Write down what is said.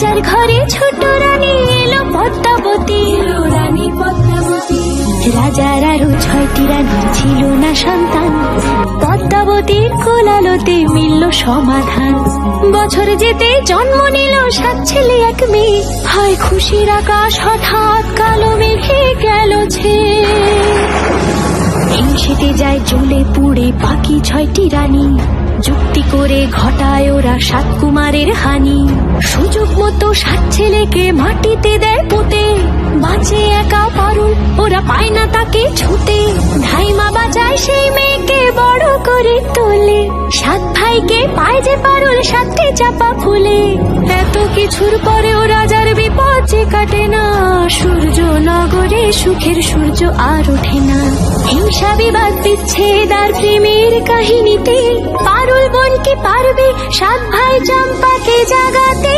রাজার ঘরে ছোট রানী এলো পদ্মাবতী, রানী পদ্মাবতী। রাজার আরো 6টি রানী, ছিল না সন্তান, পদ্মাবতীর কোলালোতে মিলল সমাধান। বছর যেতে জন্ম নিল 7 ছেলে 1 মেয়ে, হয় খুশির আকাশ হঠাৎ কালো মেঘে গেল ছেয়ে। হিংসেতে যায় জ্বলে পুড়ে বাকি 6টি রানী, যুক্তি করে ঘটায় ওরা 7 কুমারের হানি। সুযোগ মতো 7 ছেলেকে মাটিতে দেয় পুঁতে, বাঁচে একা পারুল, ওরা পায় না তাকে ছুতে। ধাইমা বাজায় সেই মেয়েকে বড় করে তোলে, 7 ভাইকে পায় যে পারুল 7টি চাপা ফুলে। এত কিছুর পরেও রাজার বিপদ যে কাটে না, সূর্য নগরে সুখের সূর্য আর ওঠে না। হিংসা বিবাদ বিচ্ছেদ আর প্রেমের কাহিনীতে পারুল বোন কি পারবে 7 ভাই চম্পাকে জাগাতে।